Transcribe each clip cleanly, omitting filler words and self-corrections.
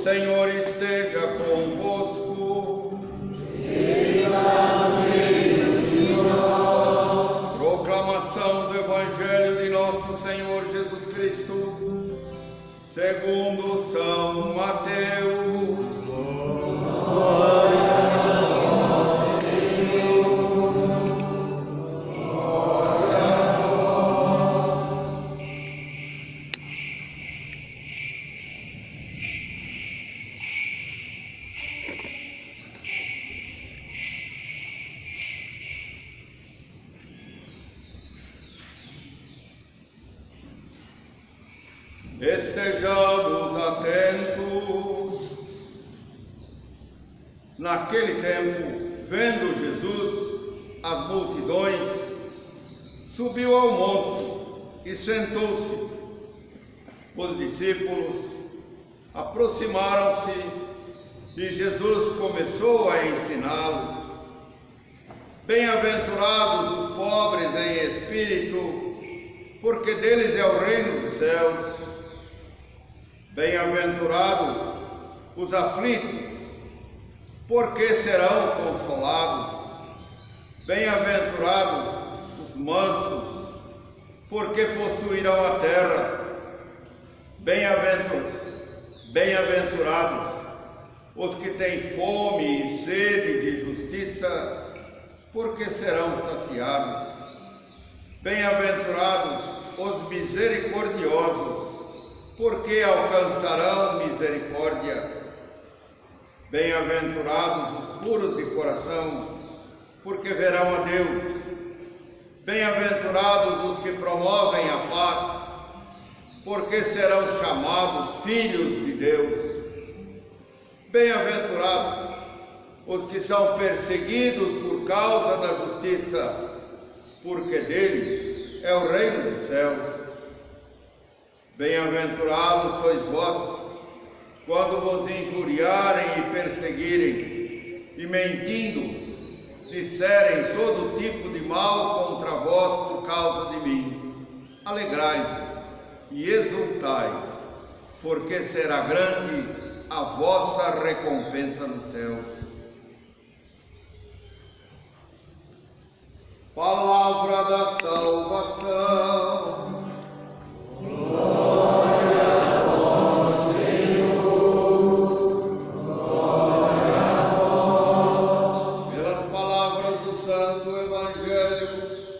Senhor esteja convosco. Proclamação do Evangelho de nosso Senhor Jesus Cristo, segundo São Mateus. Estejamos atentos. Naquele tempo, vendo Jesus as multidões, subiu ao monte e sentou-se. Os discípulos aproximaram-se e Jesus começou a ensiná-los. Bem-aventurados os pobres em espírito, porque deles é o reino dos céus. Bem-aventurados os aflitos, porque serão consolados. Bem-aventurados os mansos, porque possuirão a terra. Bem-aventurados os que têm fome e sede de justiça, porque serão saciados. Bem-aventurados os misericordiosos, porque alcançarão misericórdia. Bem-aventurados os puros de coração, porque verão a Deus. Bem-aventurados os que promovem a paz, porque serão chamados filhos de Deus. Bem-aventurados os que são perseguidos por causa da justiça, porque deles é o reino dos céus. Bem-aventurados sois vós, quando vos injuriarem e perseguirem, e mentindo, disserem todo tipo de mal contra vós por causa de mim. Alegrai-vos e exultai, porque será grande a vossa recompensa nos céus. Palavra da salvação.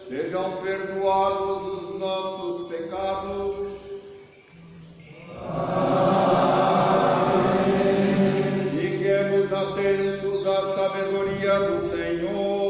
Sejam perdoados os nossos pecados. Amém. Fiquemos atentos à sabedoria do Senhor.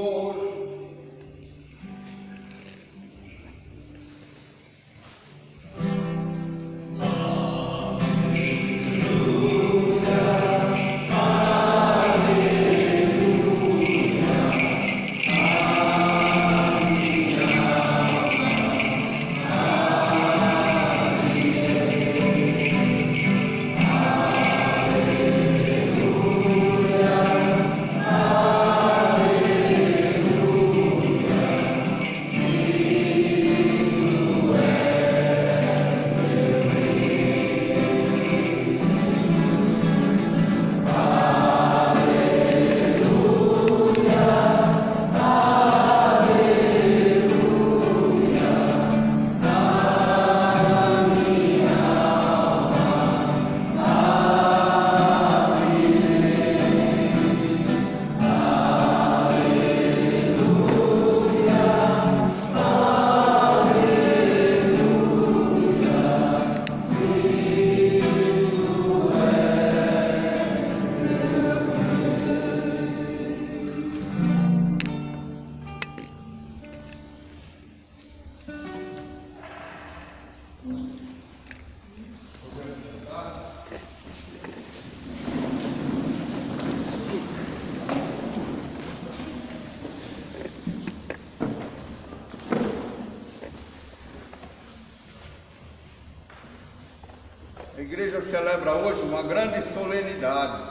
A igreja celebra hoje uma grande solenidade.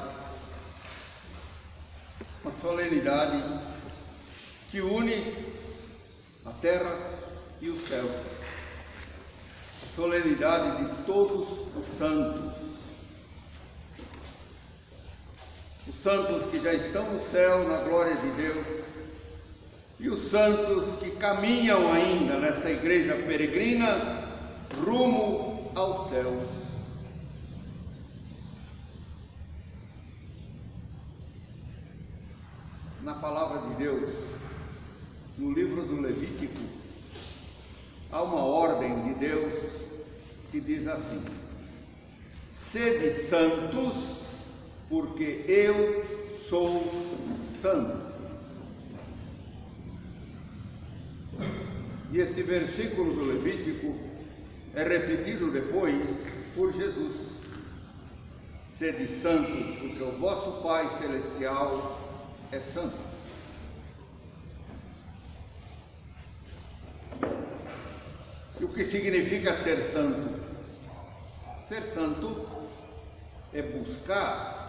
Uma solenidade que une a terra e os céus. A solenidade de todos os santos. os santos que já estão no céu, na glória de Deus, e os santos que caminham ainda nessa igreja peregrina rumo aos céus. Na palavra de Deus, no livro do Levítico, há uma ordem de Deus que diz assim: sede santos, porque eu sou santo. E este versículo do Levítico é repetido depois por Jesus: sede santos, porque o vosso Pai Celestial é santo. E o que significa ser santo? Ser santo é buscar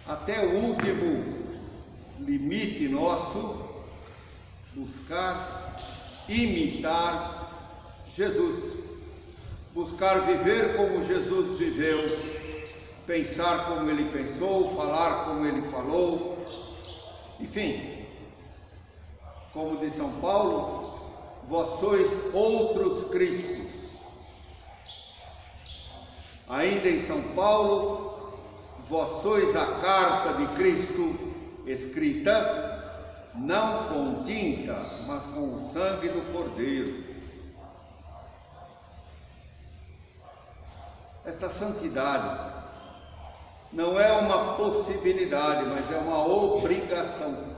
até o último limite nosso, buscar imitar Jesus, buscar viver como Jesus viveu, pensar como ele pensou, falar como ele falou, enfim, como diz São Paulo, vós sois outros Cristos. Ainda em São Paulo, vós sois a carta de Cristo escrita, não com tinta, mas com o sangue do Cordeiro. Esta santidade não é uma possibilidade, mas é uma obrigação.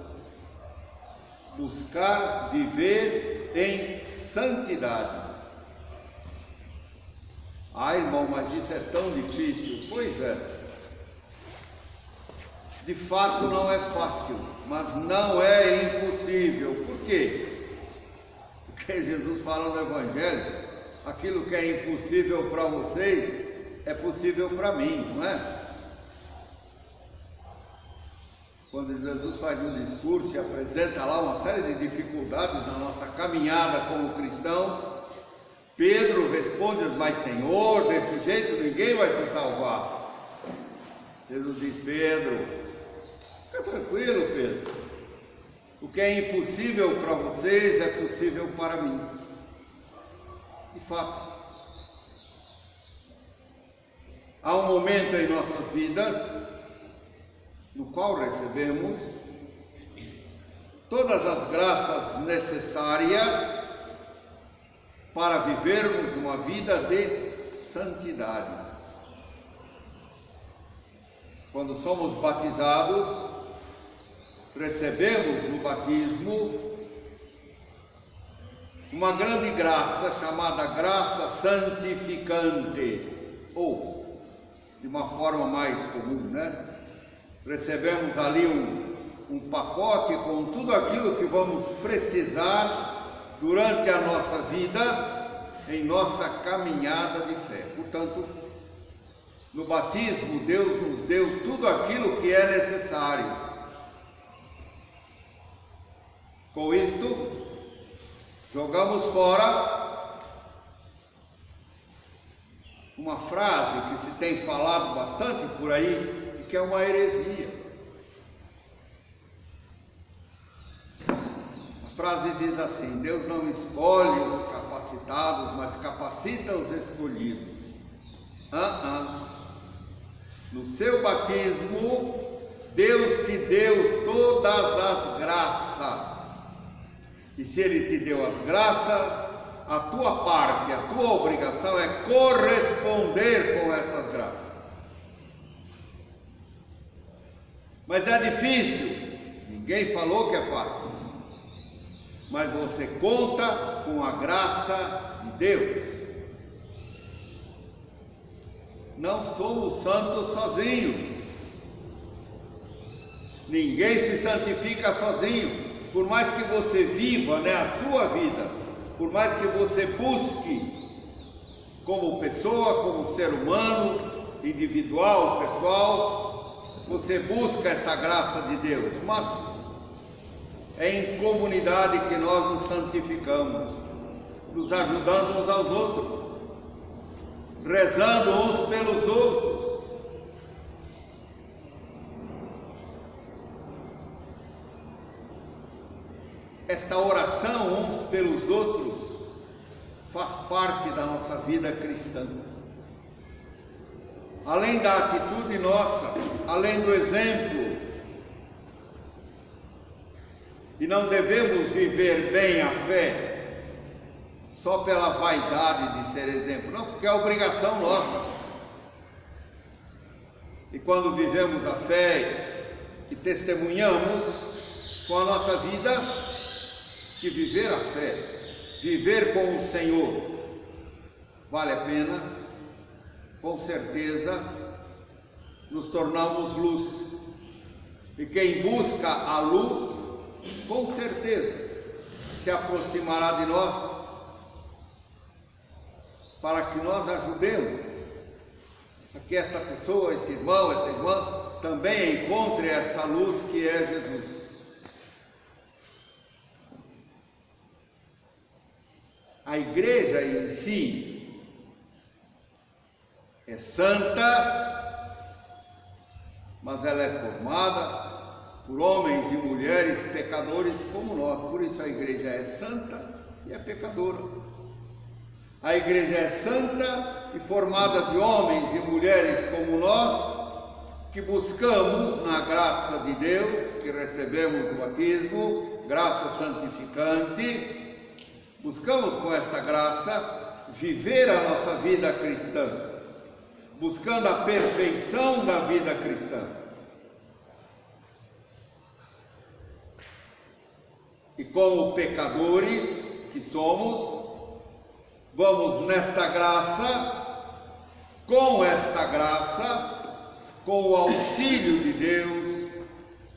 Buscar viver em santidade. Ah, irmão, mas isso é tão difícil. Pois é. De fato não é fácil, mas não é impossível. Por quê? Porque Jesus fala no Evangelho: aquilo que é impossível para vocês é possível para mim, não é? Quando Jesus faz um discurso e apresenta lá uma série de dificuldades na nossa caminhada como cristãos, Pedro responde: mas Senhor, desse jeito ninguém vai se salvar. Jesus diz: Pedro, fica tranquilo, Pedro, o que é impossível para vocês é possível para mim. De fato, há um momento em nossas vidas no qual recebemos todas as graças necessárias para vivermos uma vida de santidade. Quando somos batizados, recebemos no batismo uma grande graça chamada graça santificante, ou de uma forma mais comum, né? Recebemos ali um pacote com tudo aquilo que vamos precisar durante a nossa vida, em nossa caminhada de fé. Portanto, no batismo, Deus nos deu tudo aquilo que é necessário. Com isto, jogamos fora uma frase que se tem falado bastante por aí, que é uma heresia. A frase diz assim: Deus não escolhe os capacitados, mas capacita os escolhidos. No seu batismo, Deus te deu todas as graças. E se Ele te deu as graças, a tua parte, a tua obrigação é corresponder com estas graças. Mas é difícil, ninguém falou que é fácil, mas você conta com a graça de Deus. Não somos santos sozinhos, ninguém se santifica sozinho, por mais que você viva, né, a sua vida, por mais que você busque como pessoa, como ser humano, individual, pessoal, você busca essa graça de Deus, mas é em comunidade que nós nos santificamos, nos ajudando uns aos outros, rezando uns pelos outros, esta oração uns pelos outros faz parte da nossa vida cristã. Além da atitude nossa, além do exemplo, e não devemos viver bem a fé só pela vaidade de ser exemplo, não, porque é obrigação nossa. E quando vivemos a fé e testemunhamos com a nossa vida, que viver a fé, viver com o Senhor, vale a pena, com certeza nos tornamos luz. E quem busca a luz, com certeza se aproximará de nós, para que nós ajudemos a que essa pessoa, esse irmão, essa irmã também encontre essa luz que é Jesus. A igreja em si é santa, mas ela é formada por homens e mulheres pecadores como nós. Por isso a igreja é santa e é pecadora. A igreja é santa e formada de homens e mulheres como nós, que buscamos na graça de Deus, que recebemos o batismo, graça santificante, buscamos com essa graça viver a nossa vida cristã, buscando a perfeição da vida cristã. E como pecadores que somos, vamos nesta graça, com esta graça, com o auxílio de Deus,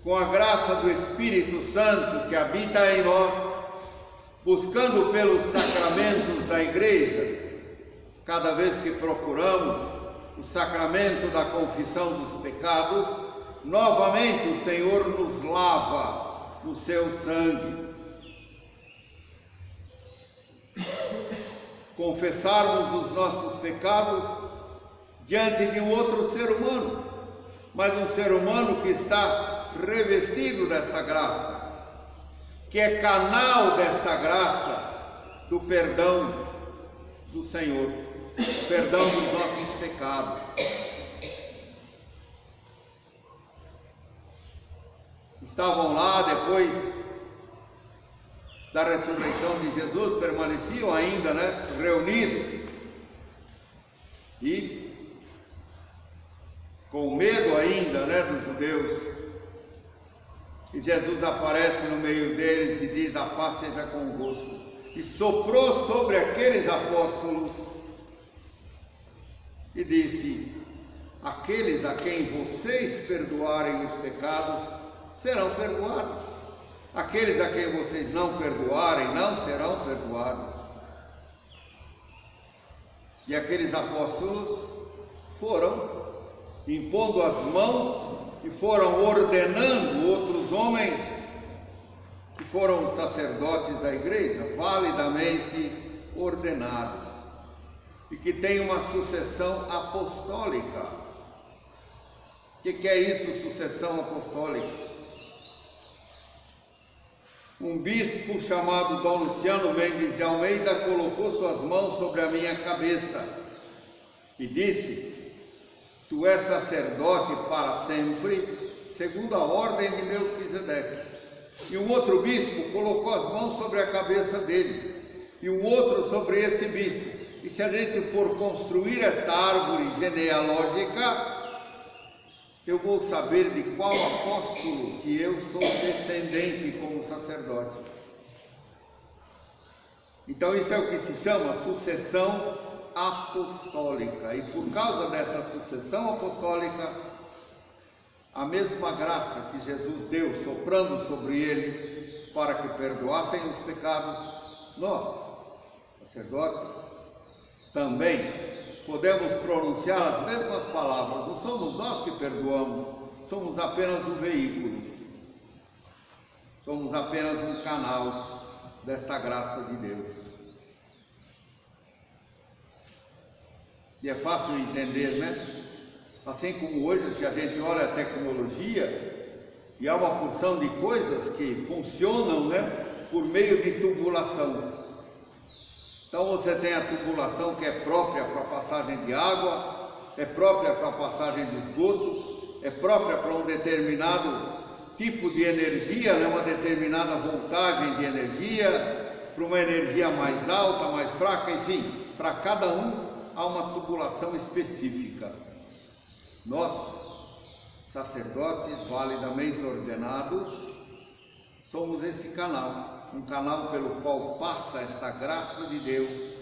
com a graça do Espírito Santo que habita em nós, buscando pelos sacramentos da igreja, cada vez que procuramos o sacramento da confissão dos pecados, novamente o Senhor nos lava no seu sangue. Confessarmos os nossos pecados diante de um outro ser humano, mas um ser humano que está revestido desta graça, que é canal desta graça do perdão do Senhor, perdão dos nossos pecados. Estavam lá depois da ressurreição de Jesus, permaneciam ainda, reunidos, e com medo ainda, dos judeus. E Jesus aparece no meio deles e diz: a paz seja convosco. E soprou sobre aqueles apóstolos e disse: aqueles a quem vocês perdoarem os pecados serão perdoados. Aqueles a quem vocês não perdoarem não serão perdoados. E aqueles apóstolos foram impondo as mãos e foram ordenando outros homens, que foram os sacerdotes da igreja, validamente ordenados, e que tem uma sucessão apostólica. O que é isso, sucessão apostólica? Um bispo chamado Dom Luciano Mendes de Almeida colocou suas mãos sobre a minha cabeça e disse: tu és sacerdote para sempre, segundo a ordem de Melquisedeque. E um outro bispo colocou as mãos sobre a cabeça dele, e um outro sobre esse bispo. E se a gente for construir esta árvore genealógica, eu vou saber de qual apóstolo que eu sou descendente como sacerdote. Então isso é o que se chama sucessão apostólica. E por causa dessa sucessão apostólica, a mesma graça que Jesus deu soprando sobre eles para que perdoassem os pecados, nós, sacerdotes, também podemos pronunciar as mesmas palavras. Não somos nós que perdoamos, somos apenas um veículo, somos apenas um canal desta graça de Deus. E é fácil entender, Assim como hoje, se a gente olha a tecnologia, e há uma porção de coisas que funcionam, por meio de tubulação. Então você tem a tubulação que é própria para a passagem de água, é própria para a passagem de esgoto, é própria para um determinado tipo de energia, né? Uma determinada voltagem de energia, para uma energia mais alta, mais fraca, enfim, para cada um há uma tubulação específica. Nós, sacerdotes validamente ordenados, somos esse canal, um canal pelo qual passa esta graça de Deus,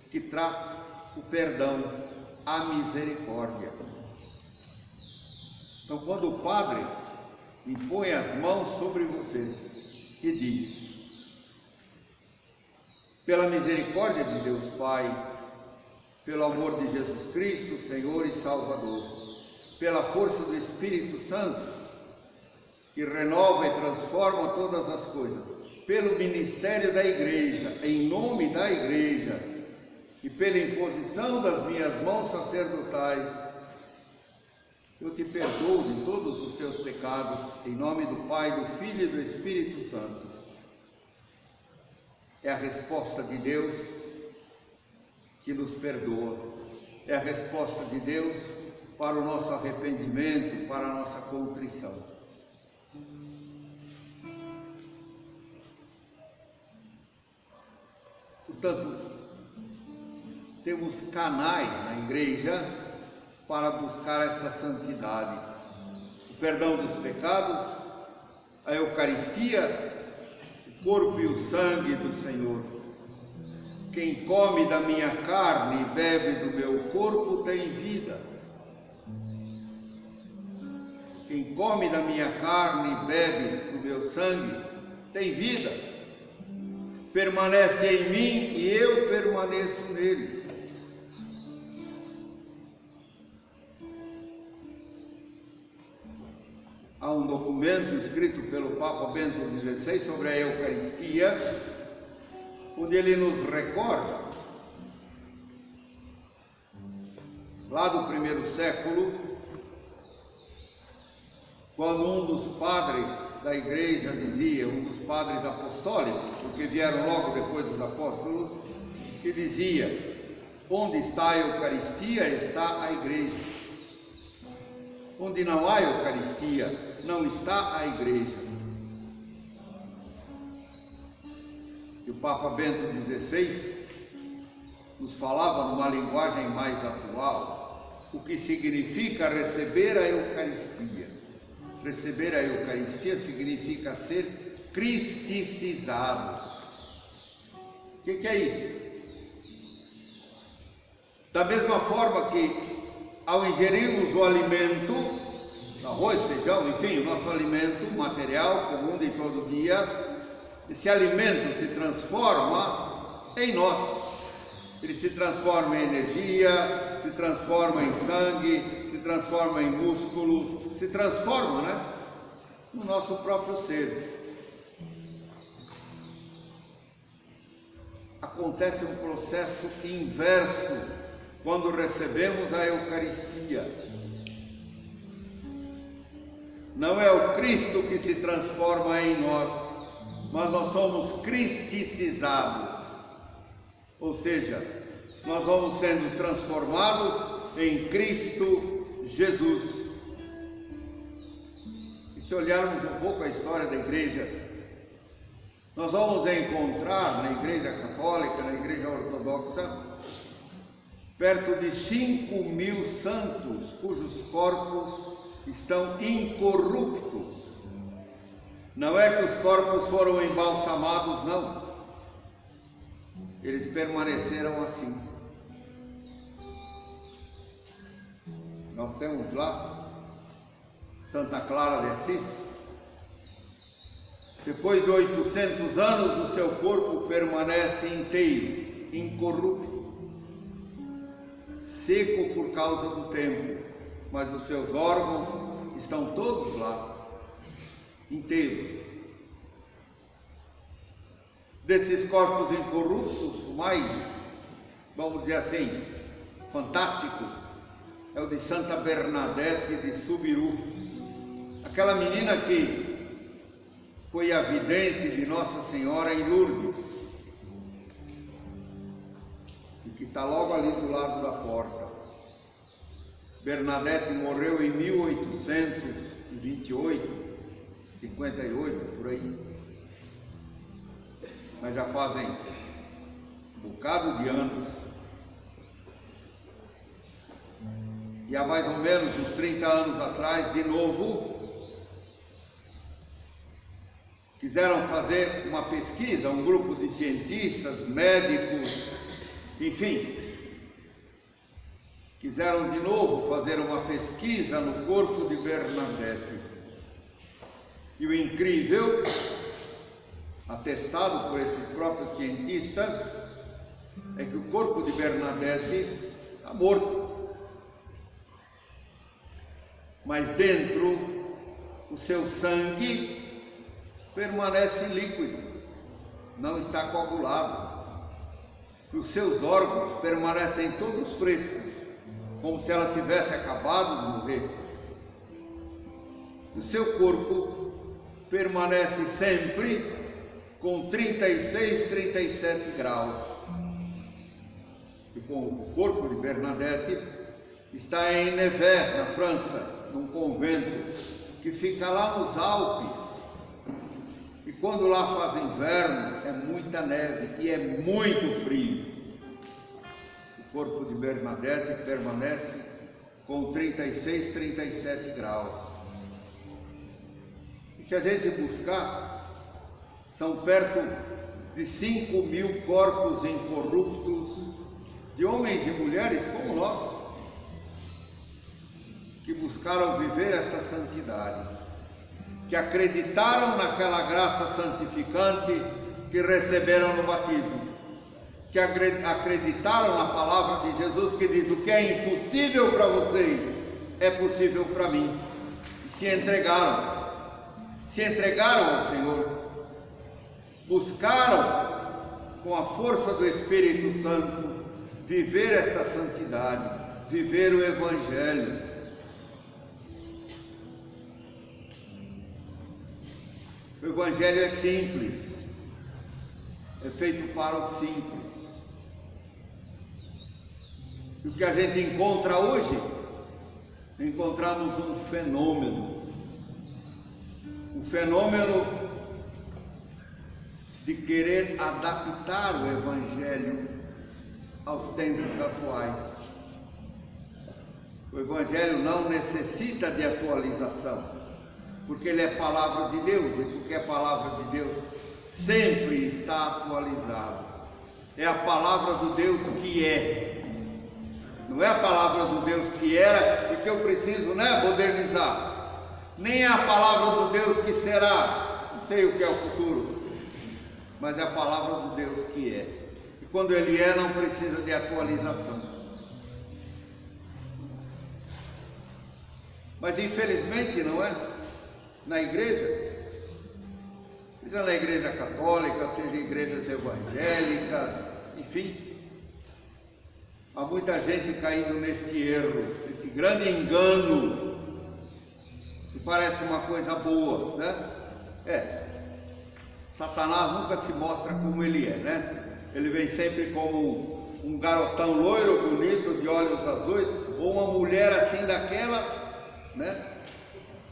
que traz o perdão, a misericórdia. Então, quando o Padre impõe as mãos sobre você e diz: pela misericórdia de Deus Pai, pelo amor de Jesus Cristo, Senhor e Salvador, pela força do Espírito Santo, que renova e transforma todas as coisas, pelo ministério da Igreja, em nome da Igreja, e pela imposição das minhas mãos sacerdotais, eu te perdoo de todos os teus pecados, em nome do Pai, do Filho e do Espírito Santo. É a resposta de Deus que nos perdoa, é a resposta de Deus para o nosso arrependimento, para a nossa contrição. Portanto, temos canais na igreja para buscar essa santidade, o perdão dos pecados, a Eucaristia, o corpo e o sangue do Senhor. Quem come da minha carne e bebe do meu corpo tem vida. Quem come da minha carne e bebe do meu sangue tem vida. Permanece em mim e eu permaneço nele. Há um documento escrito pelo Papa Bento XVI sobre a Eucaristia, onde ele nos recorda, lá do primeiro século, quando um dos padres da igreja dizia, um dos padres apostólicos, porque vieram logo depois dos apóstolos, que dizia: onde está a Eucaristia, está a igreja. Onde não há Eucaristia, não está a igreja. E o Papa Bento XVI nos falava numa linguagem mais atual o que significa receber a Eucaristia. Receber a Eucaristia significa ser cristicizados. O que é isso? Da mesma forma que ao ingerirmos o alimento, arroz, feijão, enfim, o nosso alimento material comum de todo dia, esse alimento se transforma em nós. Ele se transforma em energia, se transforma em sangue, se transforma em músculo, se transforma, né, no nosso próprio ser. Acontece um processo inverso quando recebemos a Eucaristia. Não é o Cristo que se transforma em nós, mas nós somos cristicizados. Ou seja, nós vamos sendo transformados em Cristo Jesus. E se olharmos um pouco a história da igreja, nós vamos encontrar na igreja católica, na igreja ortodoxa, perto de 5.000 santos cujos corpos estão incorruptos. Não é que os corpos foram embalsamados, não. Eles permaneceram assim. Nós temos lá Santa Clara de Assis. Depois de 800 anos, o seu corpo permanece inteiro, incorrupto, seco por causa do tempo, mas os seus órgãos estão todos lá, inteiros. Desses corpos incorruptos, o mais, vamos dizer assim, fantástico, é o de Santa Bernadette de Subiru, aquela menina que foi a vidente de Nossa Senhora em Lourdes, que está logo ali do lado da porta. Bernadette morreu em 1828, 58, por aí. Mas já fazem um bocado de anos. E há mais ou menos uns 30 anos atrás, de novo, quiseram fazer uma pesquisa, um grupo de cientistas, médicos, enfim, quiseram de novo fazer uma pesquisa no corpo de Bernadette. E o incrível, atestado por esses próprios cientistas, é que o corpo de Bernadette está morto. Mas dentro, o seu sangue permanece líquido, não está coagulado. Os seus órgãos permanecem todos frescos, como se ela tivesse acabado de morrer. O seu corpo permanece sempre com 36, 37 graus. E com o corpo de Bernadette está em Nevers, na França, num convento que fica lá nos Alpes. E quando lá faz inverno, é muita neve e é muito frio. O corpo de Bernadette permanece com 36, 37 graus. E se a gente buscar, são perto de 5.000 corpos incorruptos de homens e mulheres como nós, que buscaram viver essa santidade, que acreditaram naquela graça santificante que receberam no batismo, que acreditaram na palavra de Jesus que diz: o que é impossível para vocês é possível para mim. E se entregaram ao Senhor, buscaram com a força do Espírito Santo viver essa santidade, viver o Evangelho. O Evangelho é simples, é feito para os simples. E o que a gente encontra hoje, encontramos um fenômeno de querer adaptar o Evangelho aos tempos atuais. O Evangelho não necessita de atualização, porque ele é palavra de Deus, e porque é palavra de Deus sempre está atualizado. É a palavra do Deus que é, não é a palavra do Deus que era e que eu preciso, modernizar. Nem é a palavra do Deus que será, não sei o que é o futuro, mas é a palavra do Deus que é. E quando ele é, não precisa de atualização. Mas infelizmente, não é? Na igreja, seja na igreja católica, seja em igrejas evangélicas, enfim, há muita gente caindo nesse erro, nesse grande engano, que parece uma coisa boa, Satanás nunca se mostra como ele é, Ele vem sempre como um garotão loiro, bonito, de olhos azuis, ou uma mulher assim daquelas,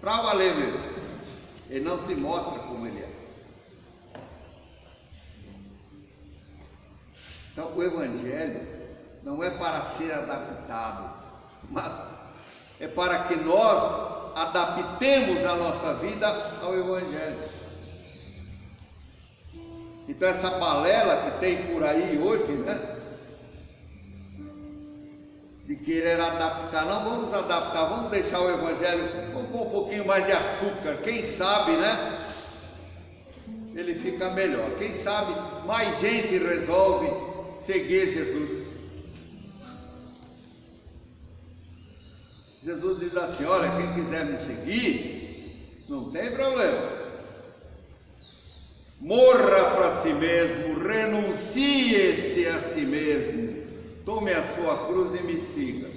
pra valer mesmo. Ele não se mostra como ele é. Então o Evangelho não é para ser adaptado, mas é para que nós adaptemos a nossa vida ao Evangelho. Então essa balela que tem por aí hoje, de querer adaptar, não vamos adaptar, vamos deixar o Evangelho, vamos pôr um pouquinho mais de açúcar, quem sabe, ele fica melhor, quem sabe mais gente resolve seguir Jesus. Jesus diz assim: olha, quem quiser me seguir, não tem problema, morra para si mesmo, renuncie-se a si mesmo, tome a sua cruz e me siga.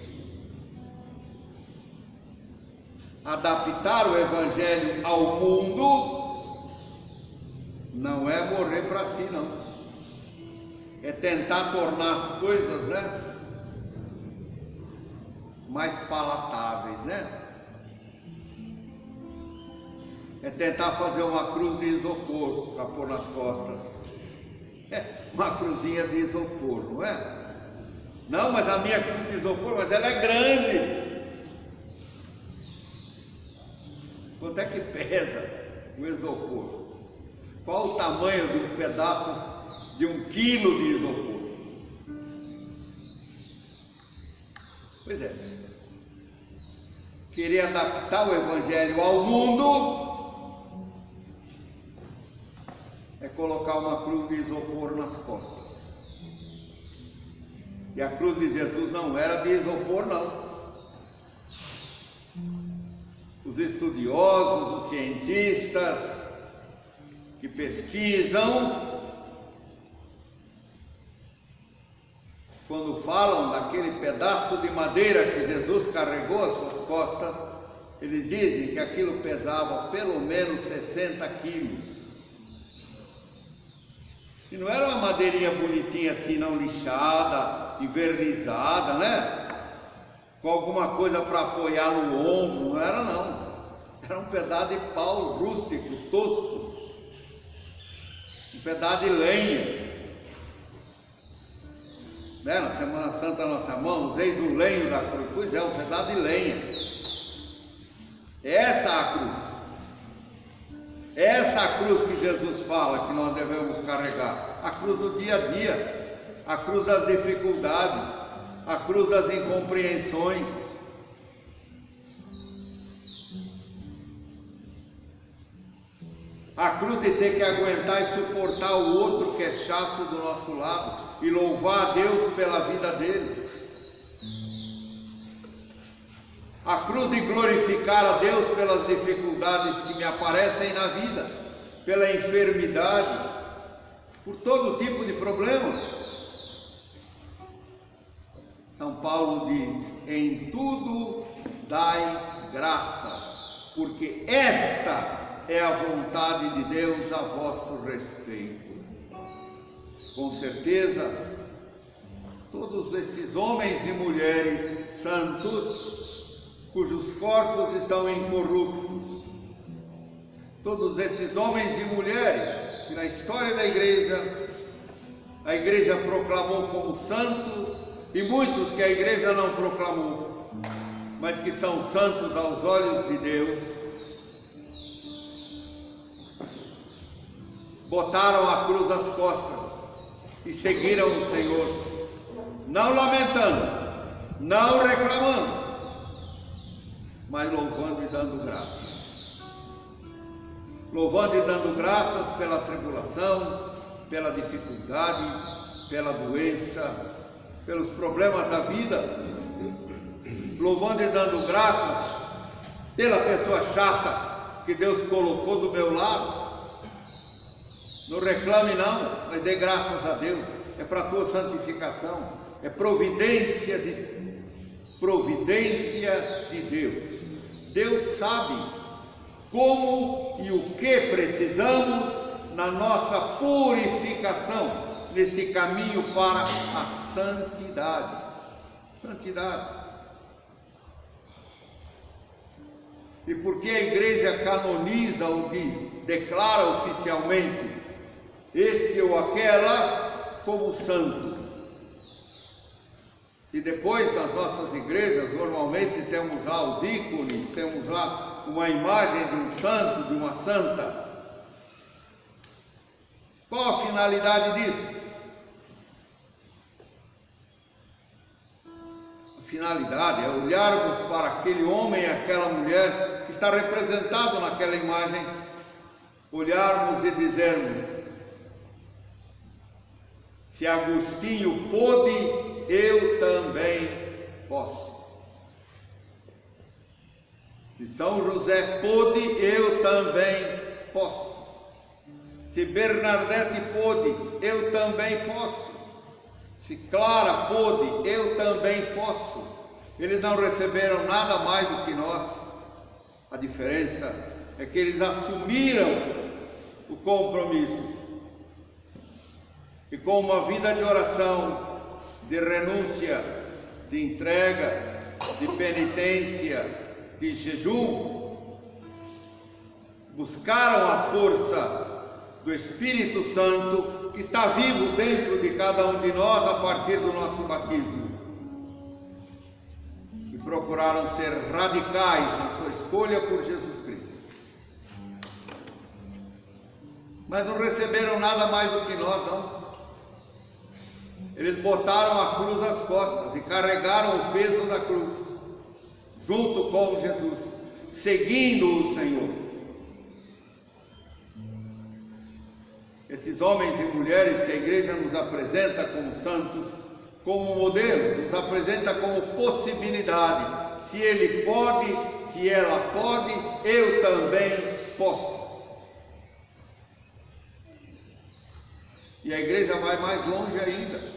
Adaptar o Evangelho ao mundo não é morrer para si, não. É tentar tornar as coisas, mais palatáveis, É tentar fazer uma cruz de isopor para pôr nas costas. Uma cruzinha de isopor, não é? Não, mas a minha cruz de isopor, mas ela é grande. Quanto é que pesa o isopor? Qual o tamanho de um pedaço de 1 quilo de isopor? Pois é. Querer adaptar o Evangelho ao mundo é colocar uma cruz de isopor nas costas. E a cruz de Jesus não era de isopor, não. Os estudiosos, os cientistas que pesquisam, quando falam daquele pedaço de madeira que Jesus carregou às suas costas, eles dizem que aquilo pesava pelo menos 60 quilos. E não era uma madeirinha bonitinha assim, não, lixada, envernizada, com alguma coisa para apoiar no ombro, não era, não. Era um pedaço de pau rústico, tosco, um pedaço de lenha. Na Semana Santa nós chamamos, eis o lenho da cruz. Pois é, um pedaço de lenha. Essa é a cruz. Essa é a cruz que Jesus fala que nós devemos carregar. A cruz do dia a dia, a cruz das dificuldades, a cruz das incompreensões. A cruz de ter que aguentar e suportar o outro que é chato do nosso lado e louvar a Deus pela vida dele. A cruz de glorificar a Deus pelas dificuldades que me aparecem na vida, pela enfermidade, por todo tipo de problema. São Paulo diz: em tudo dai graças, porque esta é a vontade de Deus a vosso respeito. Com certeza, todos esses homens e mulheres santos, cujos corpos estão incorruptos, todos esses homens e mulheres que na história da igreja, a igreja proclamou como santos, e muitos que a igreja não proclamou, mas que são santos aos olhos de Deus, botaram a cruz às costas e seguiram o Senhor, não lamentando, não reclamando, mas louvando e dando graças. Louvando e dando graças pela tribulação, pela dificuldade, pela doença, pelos problemas da vida. Louvando e dando graças pela pessoa chata que Deus colocou do meu lado. Não reclame não, mas dê graças a Deus. É para a tua santificação. É providência de Deus. Deus sabe como e o que precisamos na nossa purificação, nesse caminho para a santidade. Santidade. E porque a igreja canoniza ou declara oficialmente este ou aquela como santo. E depois nas nossas igrejas, normalmente temos lá os ícones, temos lá uma imagem de um santo, de uma santa. Qual a finalidade disso? A finalidade é olharmos para aquele homem e aquela mulher que está representado naquela imagem, olharmos e dizermos: se Agostinho pôde, eu também posso. Se São José pôde, eu também posso. Se Bernadette pôde, eu também posso. Se Clara pôde, eu também posso. Eles não receberam nada mais do que nós. A diferença é que eles assumiram o compromisso. E com uma vida de oração, de renúncia, de entrega, de penitência, de jejum, buscaram a força do Espírito Santo que está vivo dentro de cada um de nós a partir do nosso batismo. E procuraram ser radicais na sua escolha por Jesus Cristo. Mas não receberam nada mais do que nós, não. Eles botaram a cruz às costas e carregaram o peso da cruz, junto com Jesus, seguindo o Senhor. Esses homens e mulheres que a igreja nos apresenta como santos, como modelo, nos apresenta como possibilidade. Se ele pode, se ela pode, eu também posso. E a igreja vai mais longe ainda.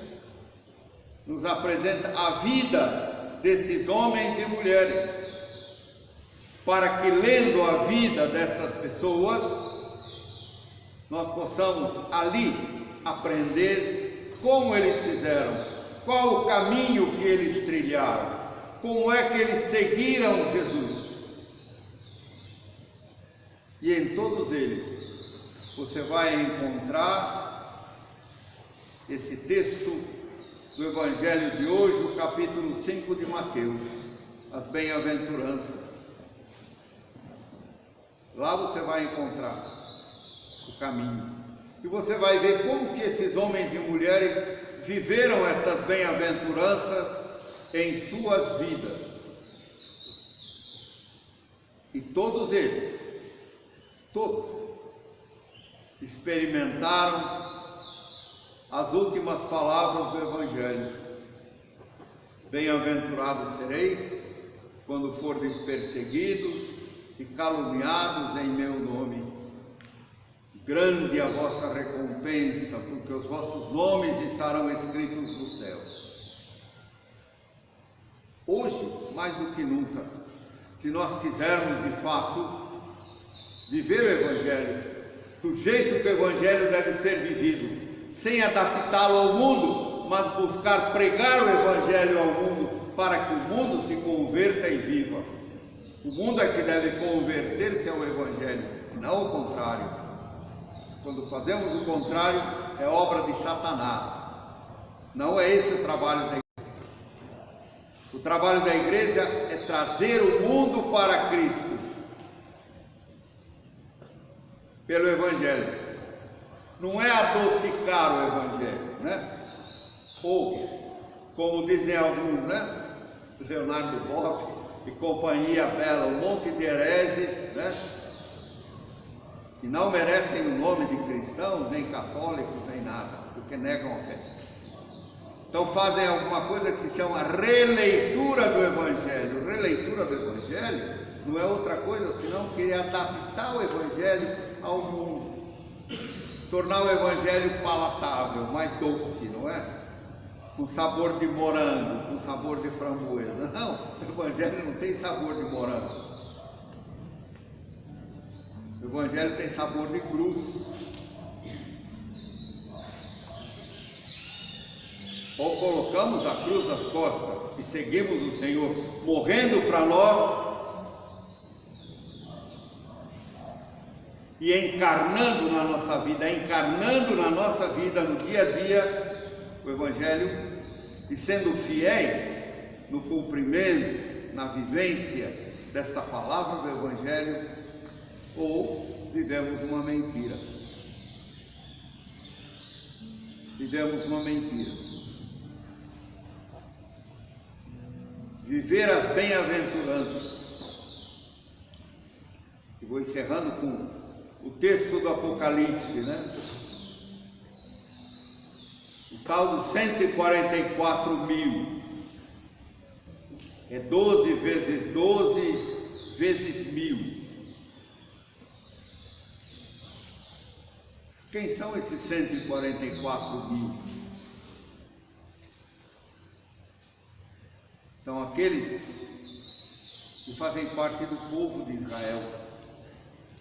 Nos apresenta a vida destes homens e mulheres, para que, lendo a vida destas pessoas, nós possamos ali aprender como eles fizeram, qual o caminho que eles trilharam, como é que eles seguiram Jesus. E em todos eles você vai encontrar esse texto do Evangelho de hoje, o capítulo 5 de Mateus, as bem-aventuranças. Lá você vai encontrar o caminho. E você vai ver como que esses homens e mulheres viveram estas bem-aventuranças em suas vidas. E todos eles, todos, experimentaram as últimas palavras do Evangelho. Bem-aventurados sereis quando fordes perseguidos e caluniados em meu nome. Grande é a vossa recompensa, porque os vossos nomes estarão escritos no céu. Hoje, mais do que nunca, se nós quisermos de fato viver o Evangelho do jeito que o Evangelho deve ser vivido, sem adaptá-lo ao mundo, mas buscar pregar o Evangelho ao mundo, para que o mundo se converta e viva. O mundo é que deve converter-se ao Evangelho, não o contrário. Quando fazemos o contrário, é obra de Satanás. Não é esse o trabalho da igreja. O trabalho da igreja é trazer o mundo para Cristo, pelo Evangelho. Não é adocicar o Evangelho, né? Ou, como dizem alguns, né? Leonardo Boff e companhia bela, um monte de hereges, né? Que não merecem o nome de cristãos, nem católicos, nem nada, porque negam a fé. Então fazem alguma coisa que se chama releitura do Evangelho. Releitura do Evangelho não é outra coisa senão querer adaptar o Evangelho ao mundo. Tornar o Evangelho palatável, mais doce, não é? Com sabor de morango, com sabor de framboesa. Não, o Evangelho não tem sabor de morango. O Evangelho tem sabor de cruz. Ou colocamos a cruz nas costas e seguimos o Senhor morrendo para nós, e encarnando na nossa vida, no dia a dia, o Evangelho, e sendo fiéis no cumprimento, na vivência desta palavra do Evangelho, ou vivemos uma mentira. Vivemos uma mentira. Viver as bem-aventuranças. E vou encerrando com o texto do Apocalipse, né? O tal dos 144 mil. É 12 vezes 12 vezes 1000. Quem são esses 144 mil? São aqueles que fazem parte do povo de Israel,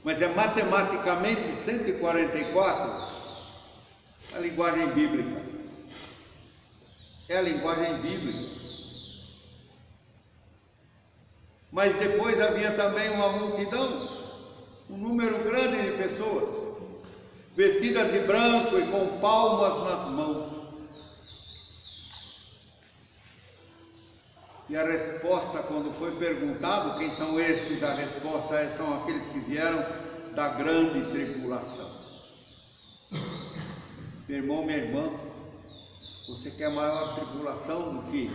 mas é matematicamente 144, a linguagem bíblica. É a linguagem bíblica. Mas depois havia também uma multidão, um número grande de pessoas, vestidas de branco e com palmas nas mãos. E a resposta, quando foi perguntado quem são esses, a resposta é: são aqueles que vieram da grande tribulação. Meu irmão, minha irmã, você quer maior tribulação do que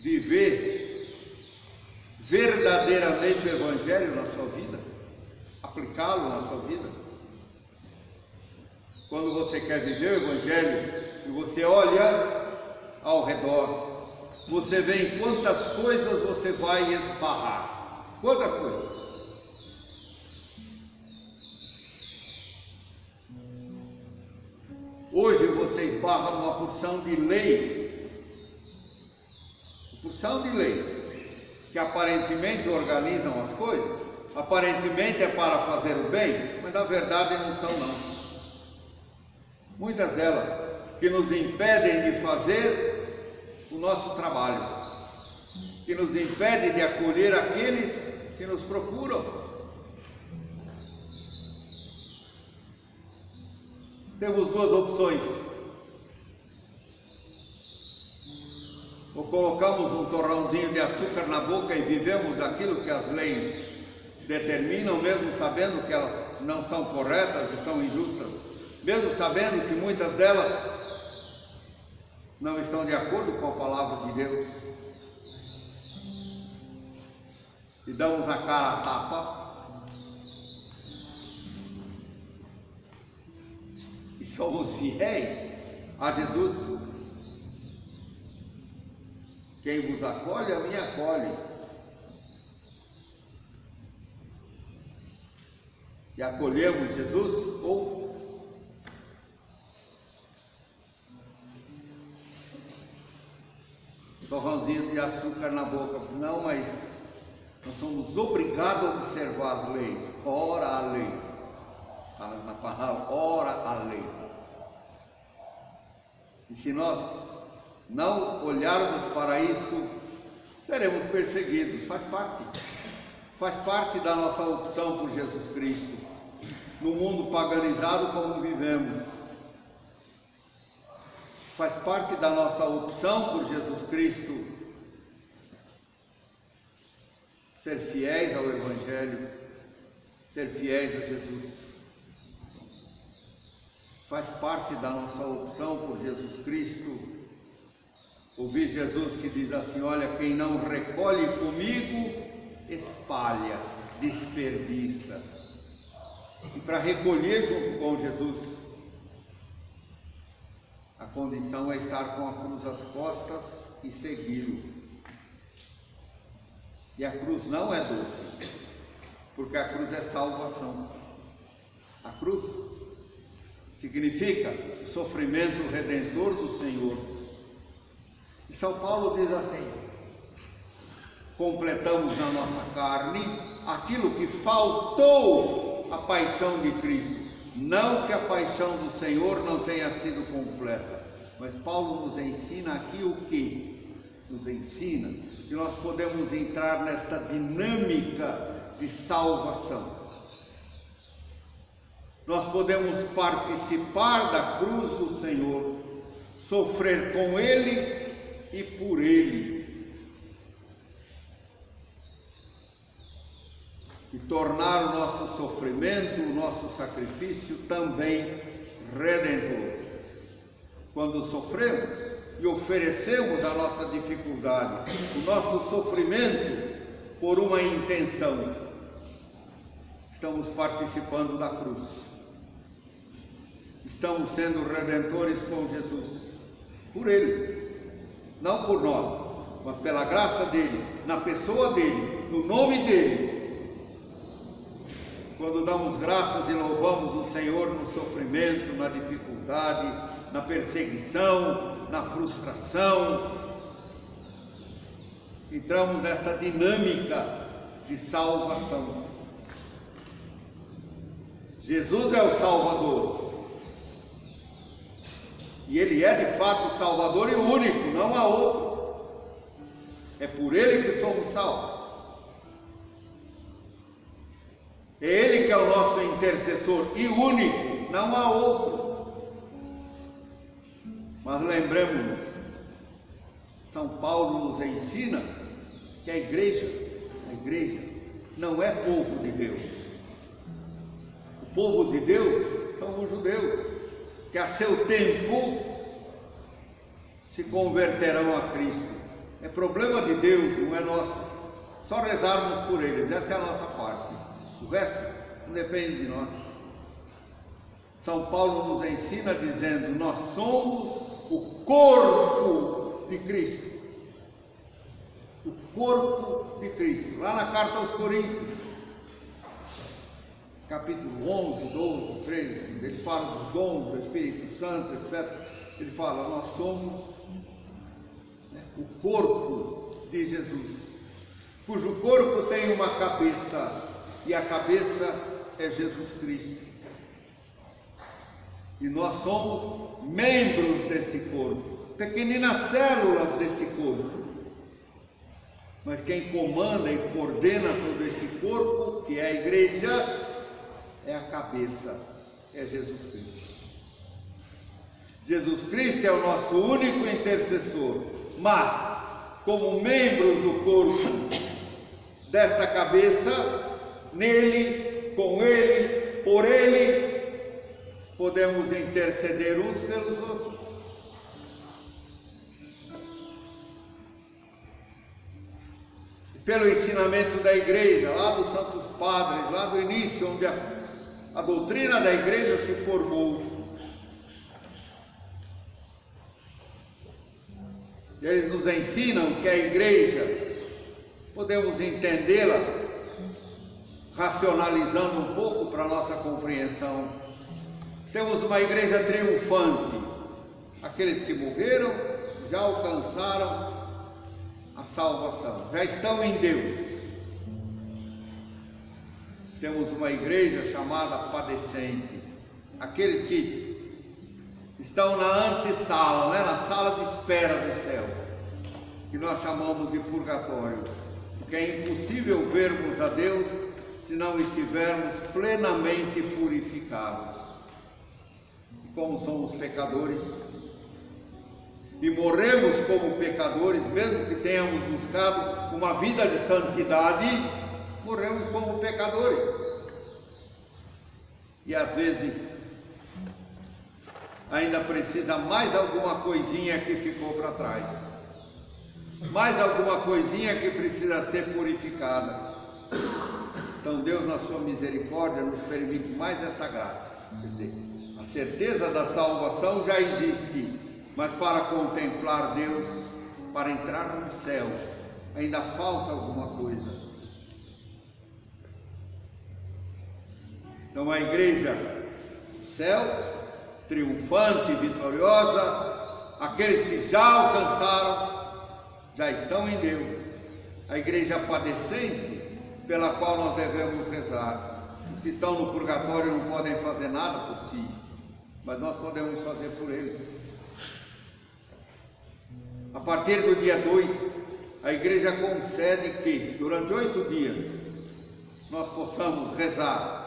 viver verdadeiramente o Evangelho na sua vida? Aplicá-lo na sua vida? Quando você quer viver o Evangelho e você olha ao redor, você vê em quantas coisas você vai esbarrar. Quantas coisas? Hoje você esbarra numa porção de leis, que aparentemente organizam as coisas, aparentemente é para fazer o bem, mas na verdade não são não. Muitas delas que nos impedem de fazer o nosso trabalho, que nos impedem de acolher aqueles que nos procuram. Temos duas opções: ou colocamos um torrãozinho de açúcar na boca e vivemos aquilo que as leis determinam, mesmo sabendo que elas não são corretas e são injustas, mesmo sabendo que muitas delas não estão de acordo com a palavra de Deus, e damos a cara a tapa e somos fiéis a Jesus. Quem vos acolhe, a mim acolhe. E acolhemos Jesus ou torrãozinho de açúcar na boca? Não, mas nós somos obrigados a observar as leis. Ora a lei. Na palavra, ora a lei. E se nós não olharmos para isso, seremos perseguidos. Faz parte da nossa opção por Jesus Cristo, no mundo paganizado como vivemos. Faz parte da nossa opção por Jesus Cristo ser fiéis ao Evangelho, ser fiéis a Jesus. Faz parte da nossa opção por Jesus Cristo ouvir Jesus que diz assim: olha, quem não recolhe comigo, espalha, desperdiça. E para recolher junto com Jesus, a condição é estar com a cruz às costas e segui-lo. E a cruz não é doce, porque a cruz é salvação. A cruz significa o sofrimento redentor do Senhor. E São Paulo diz assim: completamos na nossa carne aquilo que faltou à paixão de Cristo. Não que a paixão do Senhor não tenha sido completa, mas Paulo nos ensina aqui o que? Nos ensina que nós podemos entrar nesta dinâmica de salvação. Nós podemos participar da cruz do Senhor, sofrer com Ele e por Ele, e tornar o nosso sofrimento, o nosso sacrifício também redentor. Quando sofremos e oferecemos a nossa dificuldade, o nosso sofrimento por uma intenção, estamos participando da cruz, estamos sendo redentores com Jesus, por Ele, não por nós, mas pela graça dEle, na pessoa dEle, no nome dEle. Quando damos graças e louvamos o Senhor no sofrimento, na dificuldade, na perseguição, na frustração, entramos nessa dinâmica de salvação. Jesus é o Salvador. E Ele é de fato o Salvador e o único, não há outro. É por Ele que somos salvos. É Ele que é o nosso intercessor e único, não há outro. Mas lembremos, São Paulo nos ensina que a igreja não é povo de Deus. O povo de Deus são os judeus, que a seu tempo se converterão a Cristo. É problema de Deus, não é nosso. Só rezarmos por eles, essa é a nossa parte. O resto não depende de nós. São Paulo nos ensina dizendo: nós somos o corpo de Cristo. O corpo de Cristo. Lá na carta aos Coríntios, capítulo 11, 12, 13, ele fala dos dons do Espírito Santo, etc. Ele fala: nós somos o corpo de Jesus, cujo corpo tem uma cabeça, e a cabeça é Jesus Cristo. E nós somos membros desse corpo, pequeninas células desse corpo. Mas quem comanda e coordena todo esse corpo, que é a igreja, é a cabeça, é Jesus Cristo. Jesus Cristo é o nosso único intercessor, mas como membros do corpo desta cabeça, nele, com ele, por ele, podemos interceder uns pelos outros. Pelo ensinamento da igreja, lá dos santos padres, lá do início, onde a doutrina da igreja se formou. E eles nos ensinam que a igreja, podemos entendê-la racionalizando um pouco para a nossa compreensão. Temos uma igreja triunfante. Aqueles que morreram já alcançaram a salvação, já estão em Deus. Temos uma igreja chamada padecente, aqueles que estão na antessala, na sala de espera do céu, que nós chamamos de purgatório, porque é impossível vermos a Deus se não estivermos plenamente purificados. E como somos pecadores, e morremos como pecadores, mesmo que tenhamos buscado uma vida de santidade, morremos como pecadores. E às vezes ainda precisa mais alguma coisinha que ficou para trás, mais alguma coisinha que precisa ser purificada. Então Deus, na sua misericórdia, nos permite mais esta graça. Quer dizer, a certeza da salvação já existe, mas para contemplar Deus, para entrar no céu, ainda falta alguma coisa. Então a igreja do céu, triunfante, vitoriosa, aqueles que já alcançaram, já estão em Deus. A igreja padecente, pela qual nós devemos rezar. Os que estão no purgatório não podem fazer nada por si, mas nós podemos fazer por eles. A partir do dia 2, a igreja concede que durante 8 dias nós possamos rezar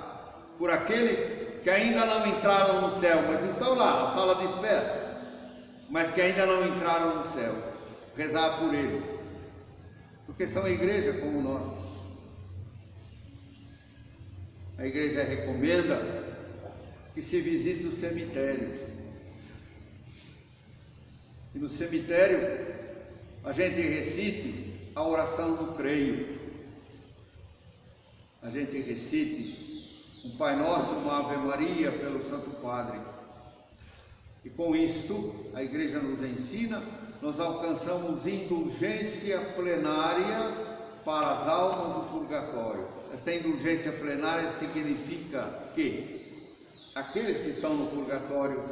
por aqueles que ainda não entraram no céu, mas estão lá na sala de espera, mas que ainda não entraram no céu. Rezar por eles, porque são a igreja como nós. A igreja recomenda que se visite o cemitério. E no cemitério a gente recite a oração do creio. A gente recite um Pai Nosso, uma Ave Maria pelo Santo Padre. E com isto a igreja nos ensina, nós alcançamos indulgência plenária para as almas do purgatório. Essa indulgência plenária significa que aqueles que estão no purgatório,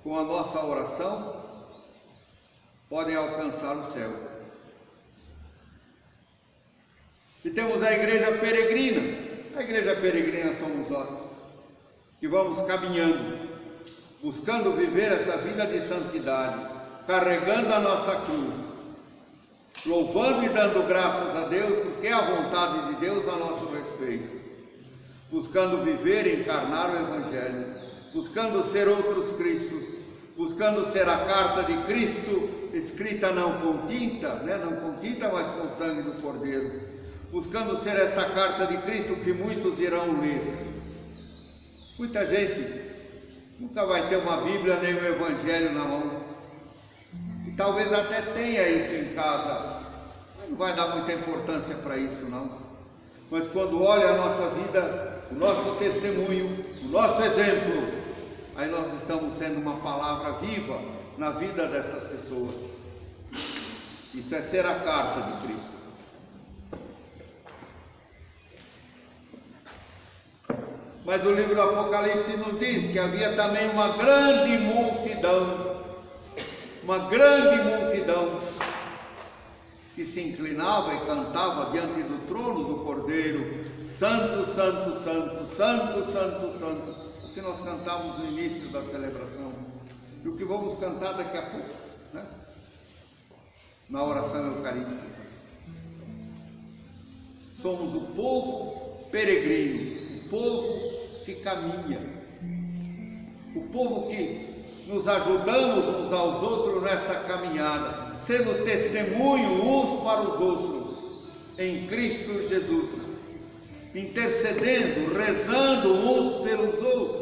com a nossa oração, podem alcançar o céu. E temos a igreja peregrina. A igreja peregrina somos nós. que vamos caminhando, buscando viver essa vida de santidade, carregando a nossa cruz, louvando e dando graças a Deus, porque é a vontade de Deus a nosso respeito, buscando viver e encarnar o Evangelho, buscando ser outros Cristos, buscando ser a carta de Cristo, escrita não com tinta, não com tinta, mas com sangue do Cordeiro, buscando ser esta carta de Cristo que muitos irão ler. Muita gente nunca vai ter uma Bíblia nem um Evangelho na mão, e talvez até tenha isso em casa, mas não vai dar muita importância para isso não. Mas quando olha a nossa vida, o nosso testemunho, o nosso exemplo, aí nós estamos sendo uma palavra viva na vida dessas pessoas. Isto é ser a carta de Cristo. Mas o livro do Apocalipse nos diz que havia também uma grande multidão que se inclinava e cantava diante do trono do Cordeiro: Santo, Santo, Santo, Santo, Santo, Santo. O que nós cantamos no início da celebração e o que vamos cantar daqui a pouco, na oração eucarística. Somos o povo peregrino, o povo que caminha, o povo que nos ajudamos uns aos outros nessa caminhada, sendo testemunho uns para os outros em Cristo Jesus, intercedendo, rezando uns pelos outros,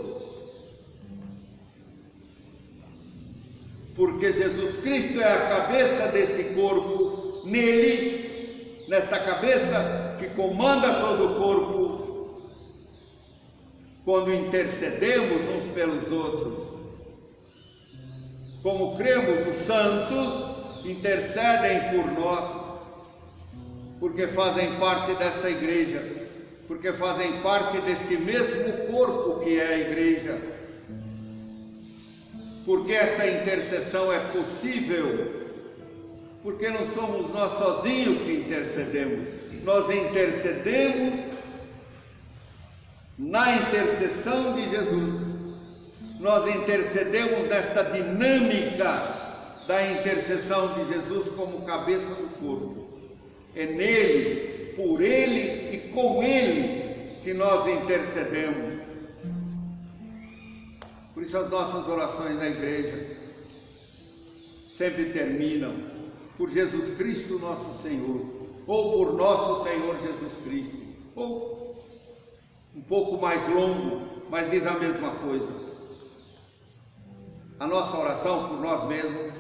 porque Jesus Cristo é a cabeça desse corpo. Nele, nesta cabeça que comanda todo o corpo, quando intercedemos uns pelos outros, como cremos, os santos intercedem por nós, porque fazem parte dessa igreja, porque fazem parte deste mesmo corpo que é a igreja, porque essa intercessão é possível, porque não somos nós sozinhos que intercedemos, nós intercedemos na intercessão de Jesus, nós intercedemos nessa dinâmica da intercessão de Jesus como cabeça do corpo. É nele, por ele e com ele que nós intercedemos. Por isso as nossas orações na igreja sempre terminam por Jesus Cristo nosso Senhor, ou por nosso Senhor Jesus Cristo, ou um pouco mais longo, mas diz a mesma coisa. A nossa oração por nós mesmos,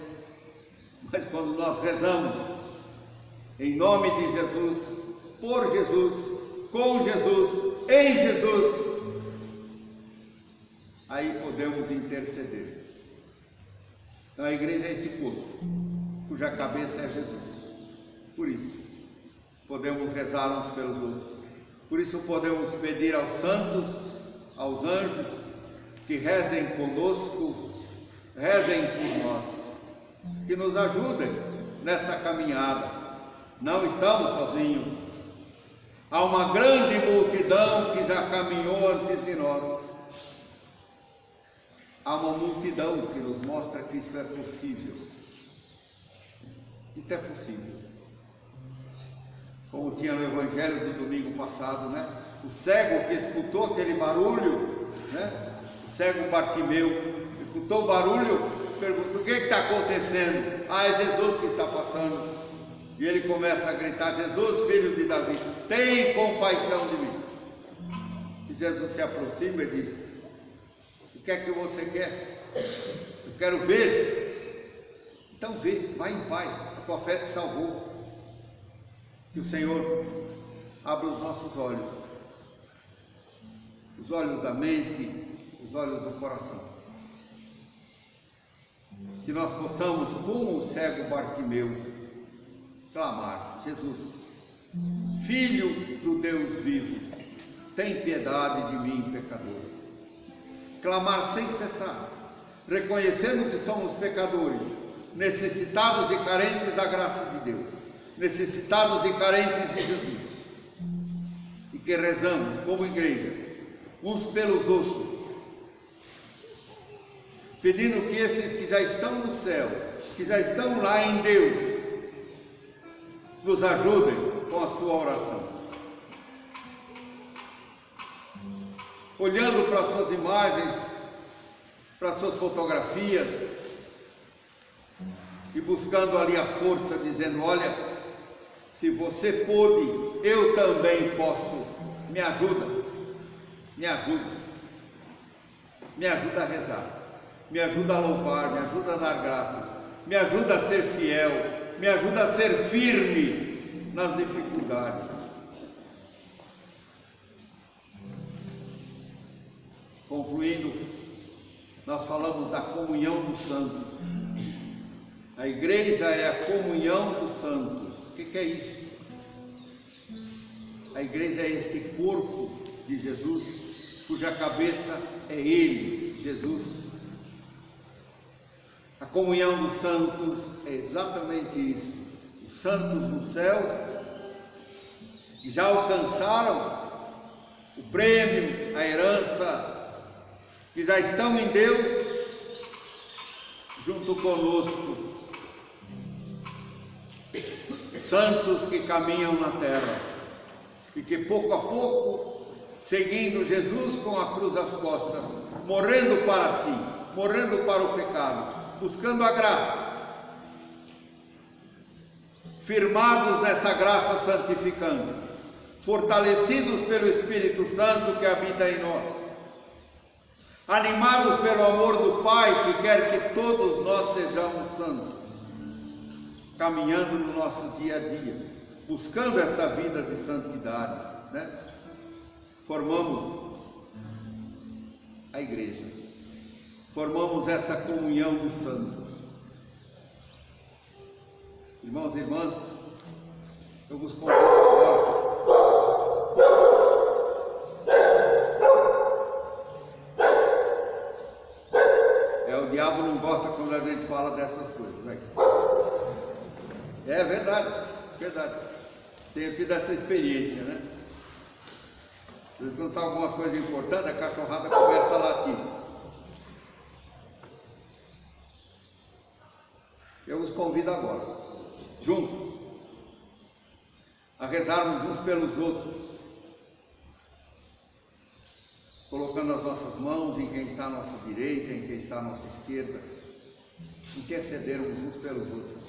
mas quando nós rezamos em nome de Jesus, por Jesus, com Jesus, em Jesus, aí podemos interceder. Então a igreja é esse corpo, cuja cabeça é Jesus. Por isso, podemos rezar uns pelos outros. Por isso podemos pedir aos santos, aos anjos, que rezem conosco, rezem por nós, que nos ajudem nessa caminhada. Não estamos sozinhos. Há uma grande multidão que já caminhou antes de nós. Há uma multidão que nos mostra que isso é possível. Isto é possível. Como tinha no Evangelho do domingo passado, O cego que escutou aquele barulho, O cego Bartimeu, escutou o barulho, perguntou: o que está acontecendo? Ah, é Jesus que está passando. E ele começa a gritar: Jesus, filho de Davi, tem compaixão de mim. E Jesus se aproxima e diz: o que é que você quer? Eu quero ver. Então vê, vai em paz, a tua fé te salvou. Que o Senhor abra os nossos olhos, os olhos da mente, os olhos do coração, que nós possamos, como o cego Bartimeu, clamar: Jesus, Filho do Deus vivo, tem piedade de mim, pecador. Clamar sem cessar, reconhecendo que somos pecadores, necessitados e carentes da graça de Deus, necessitados e carentes de Jesus, e que rezamos como igreja, uns pelos outros, pedindo que esses que já estão no céu, que já estão lá em Deus, nos ajudem com a sua oração. Olhando para as suas imagens, para as suas fotografias, e buscando ali a força, dizendo: olha, se você pôde, eu também posso. Me ajuda, me ajuda, me ajuda a rezar, me ajuda a louvar, me ajuda a dar graças, me ajuda a ser fiel, me ajuda a ser firme nas dificuldades. Concluindo, nós falamos da comunhão dos santos. A igreja é a comunhão dos santos. O que é isso? A igreja é esse corpo de Jesus, cuja cabeça é Ele, Jesus. A comunhão dos santos é exatamente isso. Os santos no céu, que já alcançaram o prêmio, a herança, que já estão em Deus, junto conosco. Santos que caminham na terra e que pouco a pouco, seguindo Jesus com a cruz às costas, morrendo para si, morrendo para o pecado, buscando a graça, firmados nessa graça santificante, fortalecidos pelo Espírito Santo que habita em nós, animados pelo amor do Pai que quer que todos nós sejamos santos, caminhando no nosso dia a dia, buscando essa vida de santidade, né? Formamos a igreja, formamos essa comunhão dos santos. Irmãos e irmãs, eu vos convido agora o diabo não gosta quando a gente fala dessas coisas, né? É verdade, verdade. Tenho tido essa experiência, né? Às vezes quando são algumas coisas importantes, a cachorrada começa a latir. Eu os convido agora, juntos, a rezarmos uns pelos outros, colocando as nossas mãos em quem está à nossa direita, em quem está à nossa esquerda, intercedermos uns pelos outros,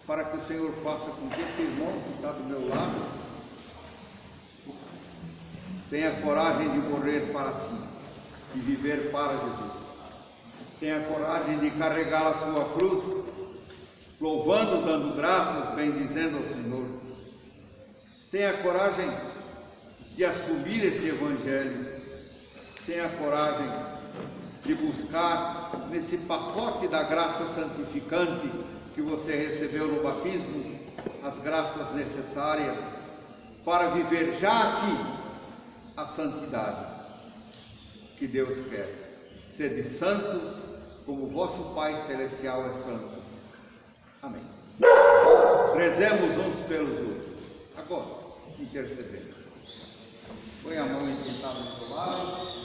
para que o Senhor faça com que esse irmão que está do meu lado tenha coragem de morrer para si e viver para Jesus. Tenha coragem de carregar a sua cruz, louvando, dando graças, bendizendo ao Senhor. Tenha coragem de assumir esse evangelho. Tenha coragem de buscar nesse pacote da graça santificante que você recebeu no batismo, as graças necessárias para viver já aqui a santidade que Deus quer. Sede santos como o vosso Pai Celestial é santo. Amém. Rezemos uns pelos outros. Agora, intercedemos. Põe a mão em quem está do seu lado.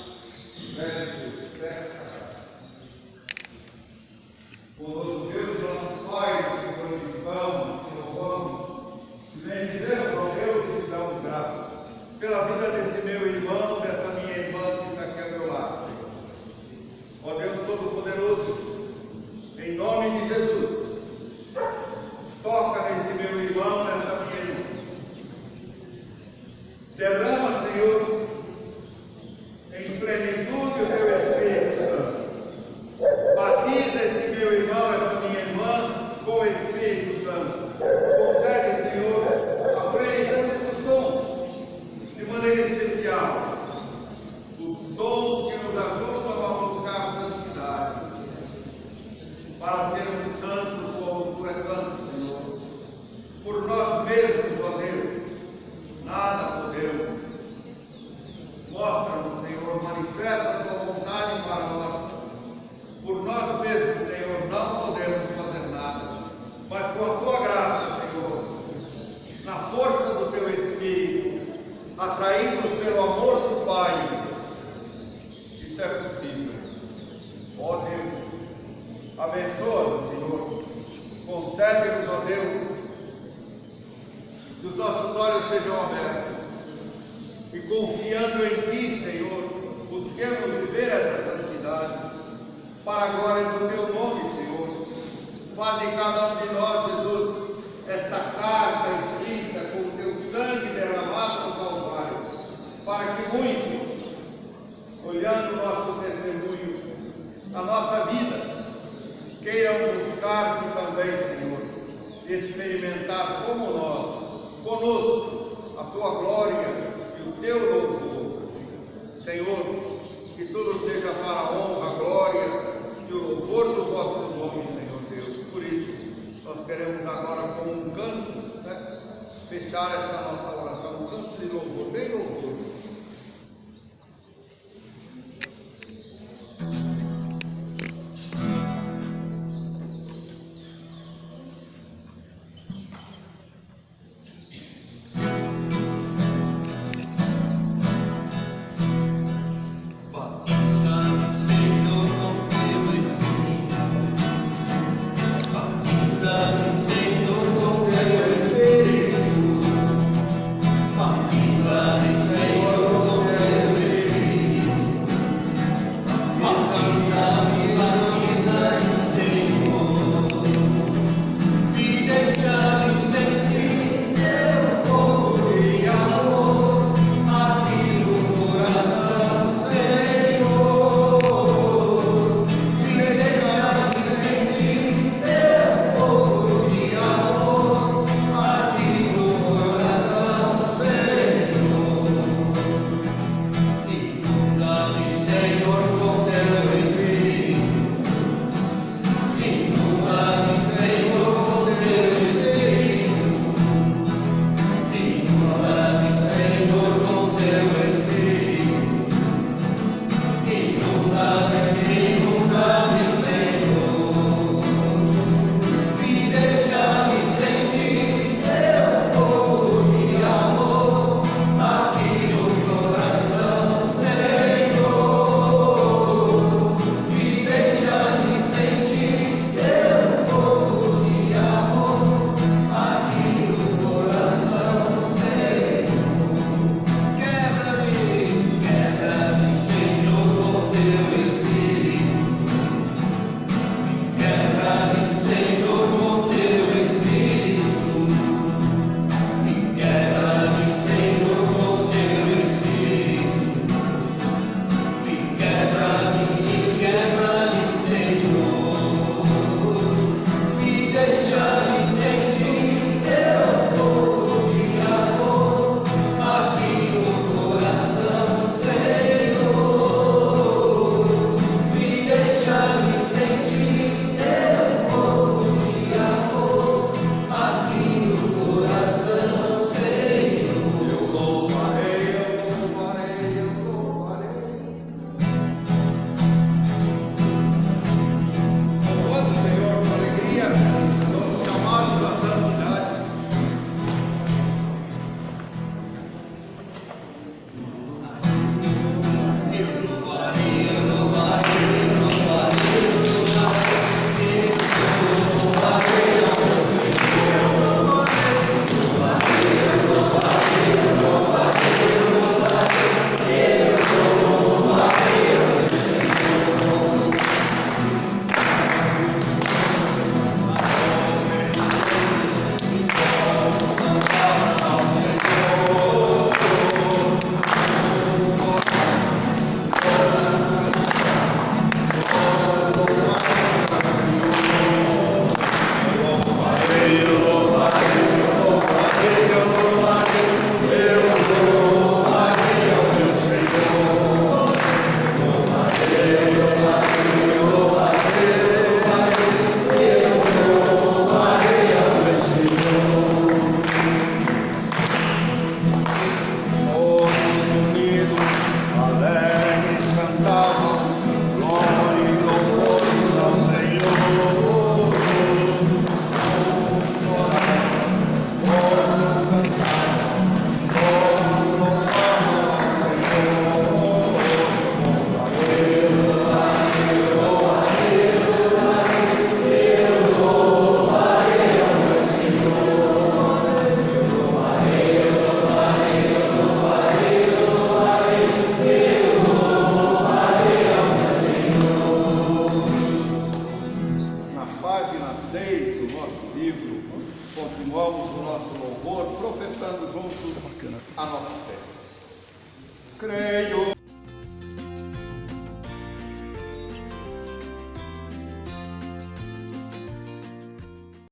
Conosco Deus, nosso Pai, te glorificamos, te louvamos, te bendizemos, ó Deus, e te damos graças pela vida desse meu irmão, dessa minha irmã que está aqui ao meu lado, Senhor. Ó Deus Todo-Poderoso, em nome de Jesus, toca nesse meu irmão, nessa minha irmã. Derrama, Senhor, em plenitude o teu Espírito Santo. Batiza esse meu irmão, essa minha irmã, com o Espírito Santo. Concede, Senhor, apresentando esses dons de maneira especial. Os dons que nos ajudam a buscar a santidade. Para sermos santos como tu és santo, Senhor. Por nós mesmos, ó Deus, nada podemos. Mostra-nos, Senhor, manifesta a tua vontade para nós. Por nós mesmos, Senhor, não podemos fazer nada, mas com a tua graça, Senhor, na força do teu Espírito, atraídos pelo amor do Pai, isso é possível. Ó Deus, que os nossos olhos sejam abertos e, confiando em Ti, Senhor, busquemos viver essa santidade para a glória do Teu nome, Senhor. Faz em cada um de nós, Jesus, esta carta escrita com o Teu sangue derramado no Calvário, para que muitos, olhando o nosso testemunho, a nossa vida, queiram buscar-te também, Senhor, experimentar como nós, conosco, a Tua glória e o Teu louvor. Senhor, que tudo seja para a honra, a glória e o louvor do vosso nome, Senhor Deus. Por isso, nós queremos agora, com um canto, fechar essa nossa oração, um canto de louvor, bem louvor. Senhor. a nossa fé. Creio